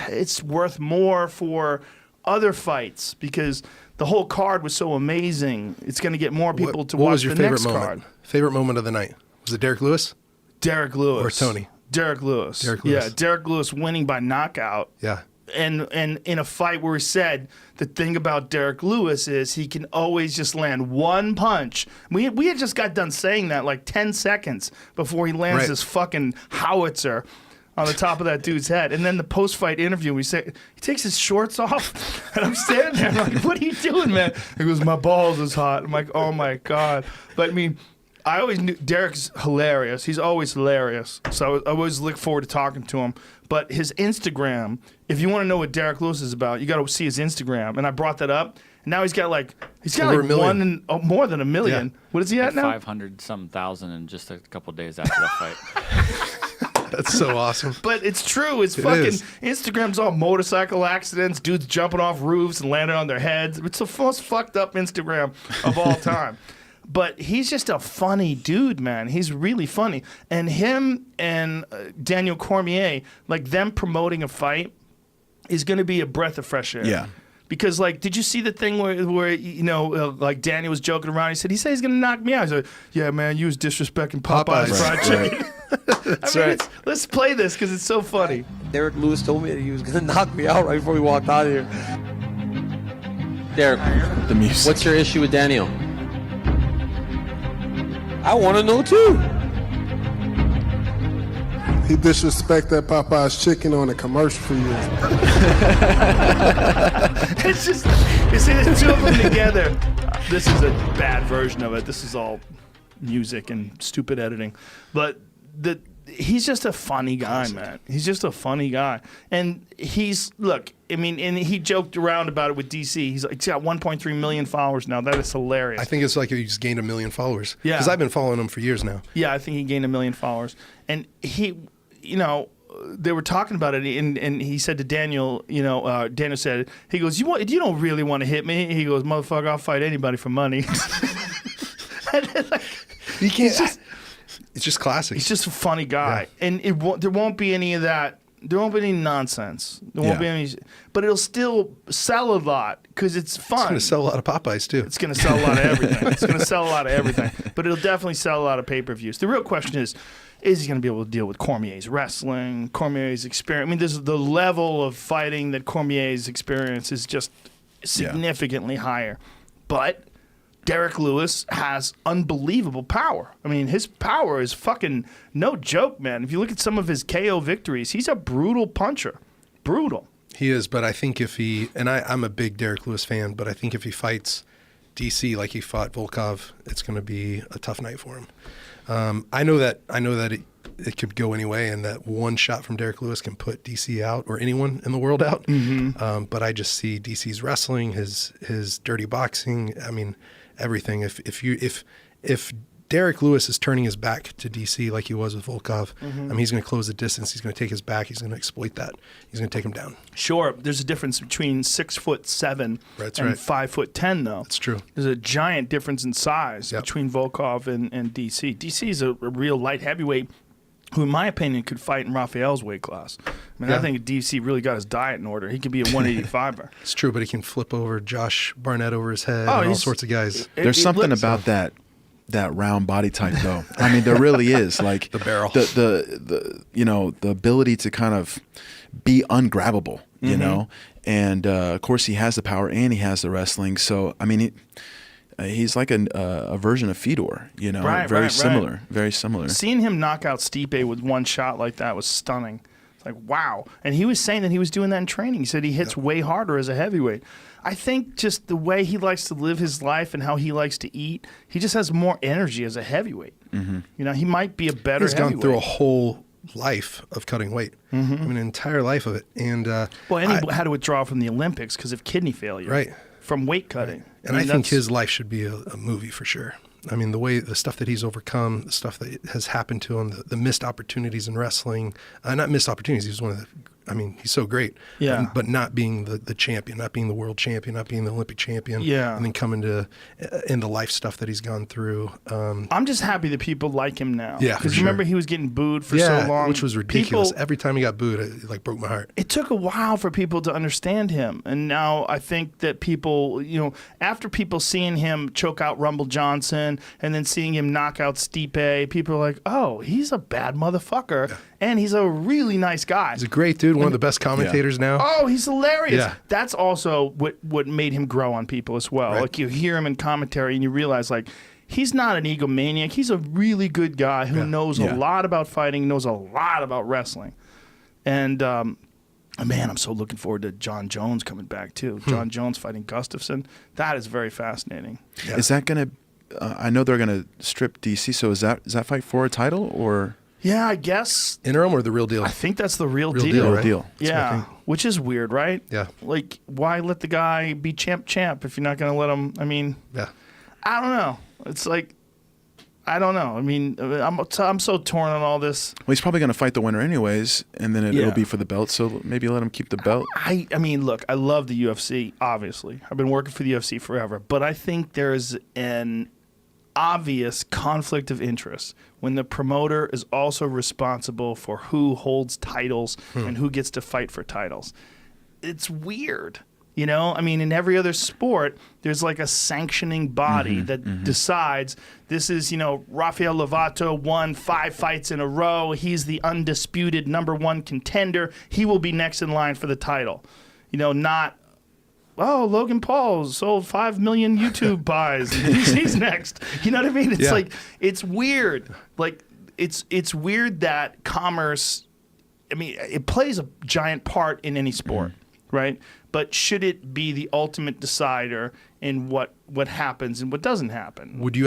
it's worth more for other fights because the whole card was so amazing. It's going to get more people to watch the next card. Favorite moment of the night? Was it Derrick Lewis? Derrick Lewis. Or Tony? Derrick Lewis. Derrick Lewis. Yeah, Derrick Lewis winning by knockout. Yeah. And in a fight where he said the thing about Derrick Lewis is he can always just land one punch. We had just got done saying that like 10 seconds before he lands this fucking howitzer on the top of that dude's head. And then the post-fight interview, he takes his shorts off, and I'm standing there, I'm like, what are you doing, man? He goes, my balls is hot. I'm like, oh my God. But I mean, I always knew Derrick's hilarious. He's always hilarious. So I always look forward to talking to him. But his Instagram, if you want to know what Derrick Lewis is about, you got to see his Instagram. And I brought that up. And now he's got like more than a million. Yeah. What is he at now? 500-something thousand in just a couple days after that fight. That's so awesome. But it's true. It's fucking Instagram's all motorcycle accidents, dudes jumping off roofs and landing on their heads. It's the most fucked up Instagram of all time. But he's just a funny dude, man. He's really funny. And him and Daniel Cormier, like them promoting a fight is going to be a breath of fresh air. Yeah. Because, like, did you see the thing where you know, like Daniel was joking around? He said he's going to knock me out. He said, yeah, man, you was disrespecting Popeye's fried chicken. That's right. Let's play this because it's so funny. Derrick Lewis told me that he was going to knock me out right before we walked out of here. Derrick, the music. What's your issue with Daniel? I want to know too. He disrespected Popeye's chicken on a commercial for you. It's just, you see the two of them together. This is a bad version of it. This is all music and stupid editing. But he's just a funny guy, man. He's just a funny guy. And and he joked around about it with DC. He's got 1.3 million followers now. That is hilarious. I think it's like he just gained 1 million followers. Yeah. Because I've been following him for years now. Yeah, I think he gained 1 million followers. And he, you know, they were talking about it, and he said to Daniel, you know, Daniel said, he goes, you don't really want to hit me? He goes, motherfucker, I'll fight anybody for money. You can't. It's just classic. He's just a funny guy, and there won't be any of that. There won't be any nonsense. There won't be any, but it'll still sell a lot because it's fun. It's going to sell a lot of Popeyes too. It's going to sell a lot of everything. It's going to sell a lot of everything, but it'll definitely sell a lot of pay-per-views. The real question is he going to be able to deal with Cormier's wrestling, Cormier's experience? I mean, there's the level of fighting that Cormier's experience is just significantly higher, but Derrick Lewis has unbelievable power. I mean, his power is fucking no joke, man. If you look at some of his KO victories, he's a brutal puncher. Brutal. He is, but I think if he, and I'm a big Derrick Lewis fan, but I think if he fights DC like he fought Volkov, it's going to be a tough night for him. I know that it could go anyway, and that one shot from Derrick Lewis can put DC out or anyone in the world out. Mm-hmm. But I just see DC's wrestling, his dirty boxing. I mean, everything. If Derrick Lewis is turning his back to DC like he was with Volkov, I mean, he's going to close the distance. He's going to take his back. He's going to exploit that. He's going to take him down. Sure, there's a difference between 6'7" and 5'10", though. That's true. There's a giant difference in size between Volkov and DC. DC is a real light heavyweight who, in my opinion, could fight in Rafael's weight class. I mean, I think DC really got his diet in order. He could be a 185er. It's true, but he can flip over Josh Barnett over his head and all sorts of guys. There's something about that round body type, though. I mean, there really is. Like the barrel. The you know, the ability to kind of be ungrabbable, you know? And, of course, he has the power and he has the wrestling. So, I mean, he's like a version of Fedor, you know, very similar. Seeing him knock out Stipe with one shot like that was stunning. It's like, wow. And he was saying that he was doing that in training. He said he hits way harder as a heavyweight. I think just the way he likes to live his life and how he likes to eat, he just has more energy as a heavyweight. You know, he might be a better heavyweight. He's gone through a whole life of cutting weight. I mean, an entire life of it. And he had to withdraw from the Olympics because of kidney failure. Right. From weight cutting. Right. And I think his life should be a movie for sure. I mean, the stuff that he's overcome, the stuff that has happened to him, the missed opportunities in wrestling, not missed opportunities. He was one of the I mean, he's so great. Yeah. But not being the champion, not being the world champion, not being the Olympic champion. Yeah. And then coming to in the life stuff that he's gone through. I'm just happy that people like him now. Yeah, for Because sure. remember he was getting booed for yeah, so long. which was ridiculous. People, Every time he got booed, it like broke my heart. it took a while for people to understand him. And now I think that people, after people seeing him choke out Rumble Johnson and then seeing him knock out Stipe, people are like, oh, he's a bad motherfucker. Yeah. And he's a really nice guy. He's a great dude, one of the best commentators now. Oh, he's hilarious. Yeah. That's also what made him grow on people as well. Right. Like you hear him in commentary and you realize like he's not an egomaniac. He's a really good guy who knows a lot about fighting, knows a lot about wrestling. And man, I'm so looking forward to John Jones coming back too. John Jones fighting Gustafsson. That is very fascinating. Yeah. Is that going to I know they're going to strip DC, so is that fight for a title or Yeah, I guess. Interim or the real deal? I think that's the real Real deal. deal, real right? deal? That's what I Yeah, think. which is weird, right? Yeah. Like, why let the guy be champ if you're not going to let him? I mean, Yeah. I don't know. It's like, I don't know. I mean, I'm so torn on all this. Well, he's probably going to fight the winner anyways, and then it'll be for the belt. So maybe let him keep the belt. I mean, look, I love the UFC, obviously. I've been working for the UFC forever. But I think there's an obvious conflict of interest when the promoter is also responsible for who holds titles and who gets to fight for titles. It's weird. I mean, in every other sport, there's like a sanctioning body that decides this is, Rafael Lovato won 5 fights in a row. He's the undisputed #1 contender. He will be next in line for the title. Not, oh, Logan Paul sold 5 million YouTube buys. He's next. You know what I mean? It's like, it's weird. Like, it's weird that commerce, I mean, it plays a giant part in any sport, right? But should it be the ultimate decider in what happens and what doesn't happen? Would you